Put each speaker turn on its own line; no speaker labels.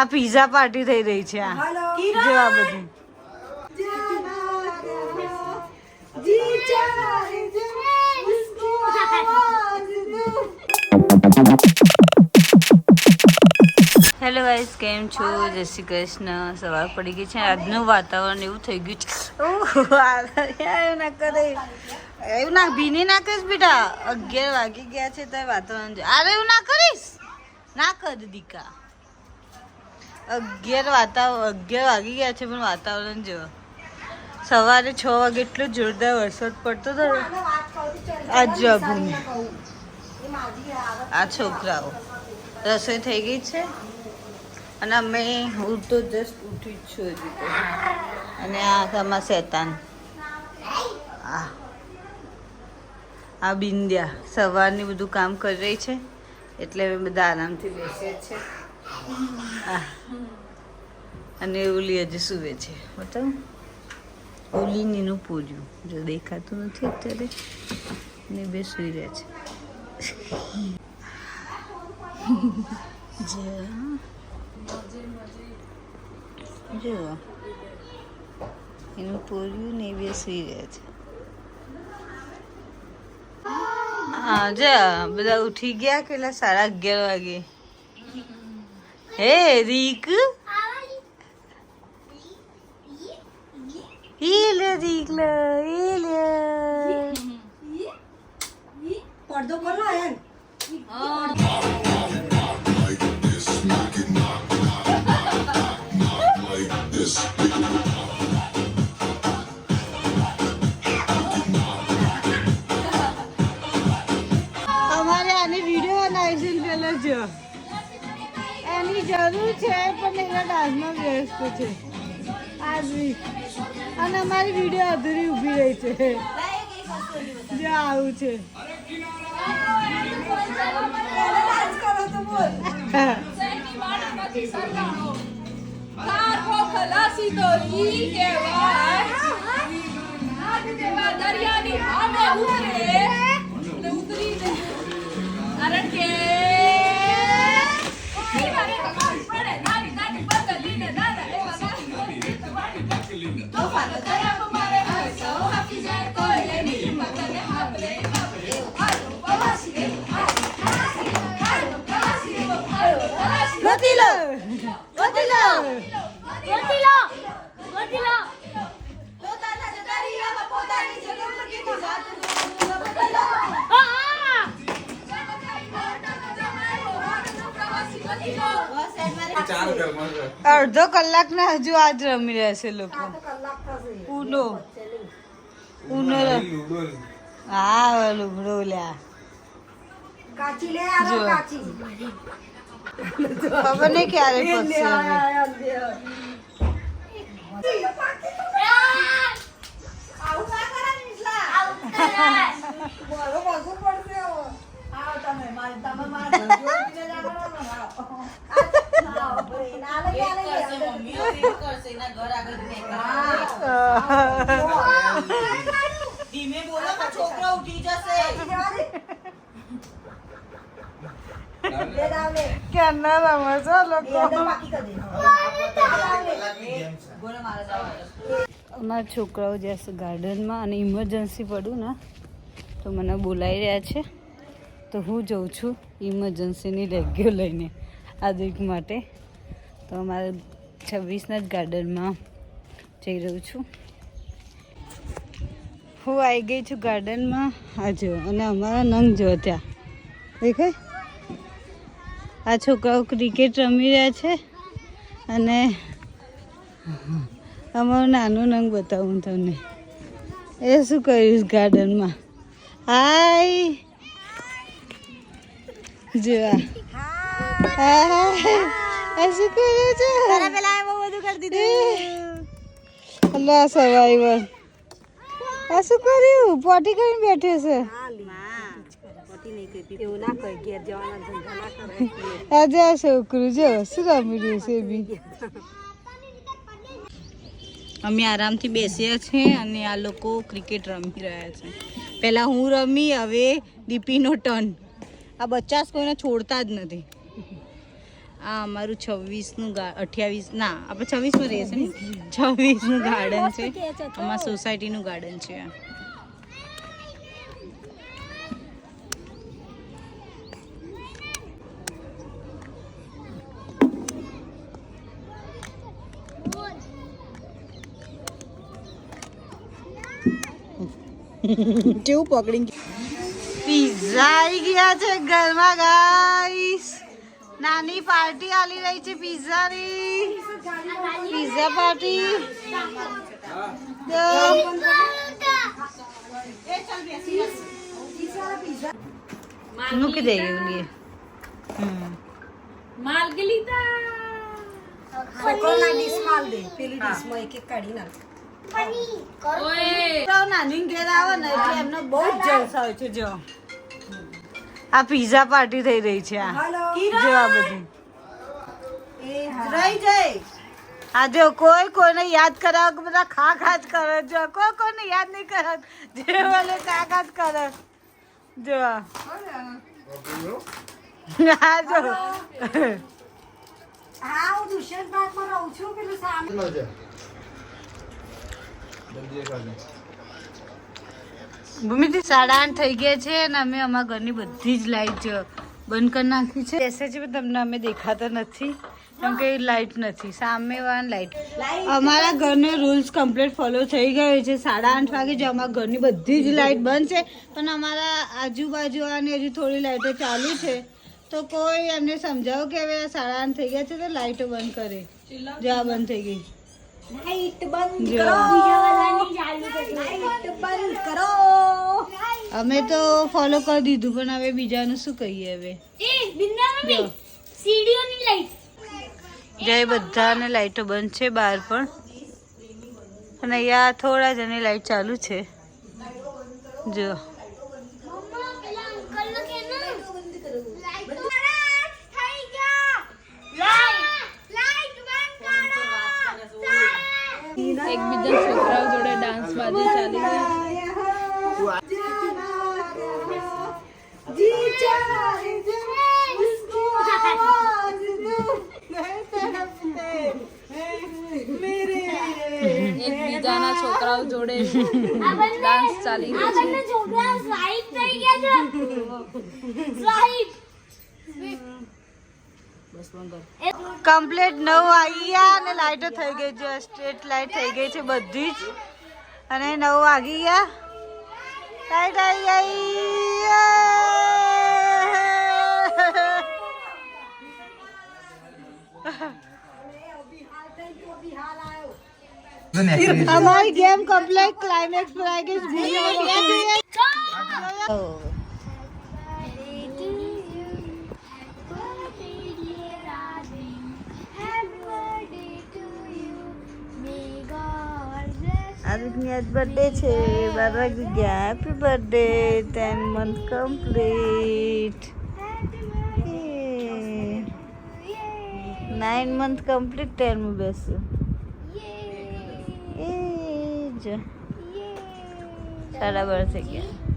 આ pizza party થઈ રહી છે આ જેવા બધી હેલો ગાઈસ, કેમ છો? જય શ્રી કૃષ્ણ. સવાર પડી ગઈ છે. આજનું વાતાવરણ એવું થઈ ગયું છે. એવું ના કરે, એવું ના ભીની ના કરીશ બેટા. 11 વાગી ગયા છે તો વાતાવરણ અરે એવું ના કરીશ, ના કર દીકા. 11 વાગી ગયા છે પણ વાતાવરણ જો સવારે 6 વાગે એટલો જોરદાર વરસાદ પડતો હતો. આજ જો આ છોકરાઓ રસોઈ થઈ ગઈ છે અને અમે હું તો જસ્ટ ઉઠી જ છું હજી તો. અને આ તમારા શેતાન આ બિંદ્યા સવારની બધું કામ કરી રહી છે એટલે અમે બધા આરામથી બેસીએ છીએ. અને ઓલી હજી સુવે છે. બતાવું ઓલીનીનું પૂર્યું જો દેખાતું નથી અત્યારે ને બે સુઈ રહ્યા છે. જો એનું પૂર્યું ને બે સુઈ રહ્યા છે. હા જા બધા ઉઠી ગયા કેટલા 11:30 વાગે. હે રીક
પડદો ખોલો એમ
અમારે આની વિડીયો બનાવી છે પેલા જો એની જરૂર છે પણ એના ડાન્સમાં વ્યસ્ત છે આજ વીક. અને અમારી વિડીયો અધૂરી ઊભી રહી છે. જો આવું છે. અડધો કલાક ના હજુ આજ રમી રહ્યા છે લોકો. ઉનો હા લુગડો લ્યા ખબર નહીં ક્યારે પકશે
ધીમે બોલો તો છોકરો ઉઠી જશે.
ક્યારના રમે છે લોકો. અમારા છોકરાઓ જશે ગાર્ડનમાં અને ઇમરજન્સી પડું ને તો મને બોલાવી રહ્યા છે તો હું જઉં છું ઇમરજન્સીની રેગ્યો લઈને આ વીક માટે. તો અમારે 26ના જ ગાર્ડનમાં જઈ રહ્યું છું. હું આવી ગઈ છું ગાર્ડનમાં. આ જો અને અમારા નંગ જો ત્યાં દેખાય. આ છોકરાઓ ક્રિકેટ રમી રહ્યા છે અને અમારું નાનું નંગ બતાવું તમને. એ શું કર્યું ગાર્ડનમાં? હાય જો આ શું કર્યું છે? પેલા બહુ બધું કરી દીધું. અલ્લા સર્વાઈવર આ શું કર્યું? પોટી કરીને બેઠે છે. આજે આ છોકરું જો શું રમી રહ્યું છે બી. અમે આરામથી બેસીએ છીએ અને આ લોકો ક્રિકેટ રમી રહ્યા છે. પહેલાં હું રમી, હવે દીપીનો ટર્ન. આ બચ્ચા કોઈને છોડતા જ નથી. આ અમારું 26નું 28 ના આપણે 26માં રહીએ છીએ ને 26નું ગાર્ડન છે. અમારા સોસાયટીનું ગાર્ડન છે આ. કેવું પકડી પિઝા આવી ગયા છે ઘરમાં ગાઈસ. નાની પાર્ટી આલી રહી છે પિઝાની. પિઝા પાર્ટી મૂકી દઈએ ઉલીએ.
માલ કે લીધા
કોકોના ડીશ માલ દે પેલી ડીશમાં એક એક કાઢી નાખ.
નાની ઘેર આવે ને એટલે એમને બહુ જ જલસા હોય છે. જો આ પિઝા પાર્ટી થઈ રહી છે. આ જો આ બધી
રહી જાય.
આ જો કોઈ કોઈને યાદ કરાવે કે બધા ખા ખા જ કરે. જો કોઈ કોઈને યાદ નહીં કરે જે બોલે ખા ખા જ કરે. જો આ જો
હા હું દુષ્યંત બાગમાં રહું છું પેલું સામે
ભૂમિથી 8:30 થઈ ગયા છે અને અમે અમારા ઘરની બધી જ લાઈટ બંધ કરી નાખી છે. બેસે છે પણ તમને અમે દેખાતા નથી કેમ કે લાઈટ નથી. સામે વાળા લાઈટ. અમારા ઘરને રૂલ્સ કમ્પ્લીટ ફોલો થઈ ગયો છે. 8:30 વાગે જો અમારા ઘરની બધી જ લાઈટ બંધ છે પણ અમારા આજુબાજુ અને હજુ થોડી લાઈટો ચાલુ છે. તો કોઈ એમને સમજાવો કે હવે 8:30 થઈ ગયા છે તો લાઈટો બંધ કરે. જો આ બંધ થઈ ગઈ.
લાઈટ બંધ
જો.
કરો. લાઈટ બંધ કરો.
અમે તો ફોલો કરી દીધું પણ હવે બીજાનું શું કહીએ હવે. જો. જય બધાને લાઈટો બંધ છે બહાર પણ અને અહીંયા થોડા જણની લાઈટ ચાલુ છે. જો
એકબીજા છોકરાઓ જોડે ડાન્સ બાજી ચાલી રહી એકબીજાના છોકરાઓ જોડે ડાન્સ ચાલી રહ્યો છે.
કમ્પ્લીટ 9 વાગી ગયા અને લાઈટો થઈ ગઈ છે. સ્ટ્રીટ લાઈટ થઈ ગઈ છે બધી જ અને 9 વાગી ગયા. લાઈટ આવી ગઈ. અમારી ગેમ કમ્પ્લીટ ક્લાઇમેક્સ પર આવી ગઈ. આદિત્યની આજ બર્થડે છે. 12 વાગી ગયા. Happy birthday. 10 month complete. 9 month complete 10 માં બેસ્યું. એ જ 12.5 થઈ ગયા.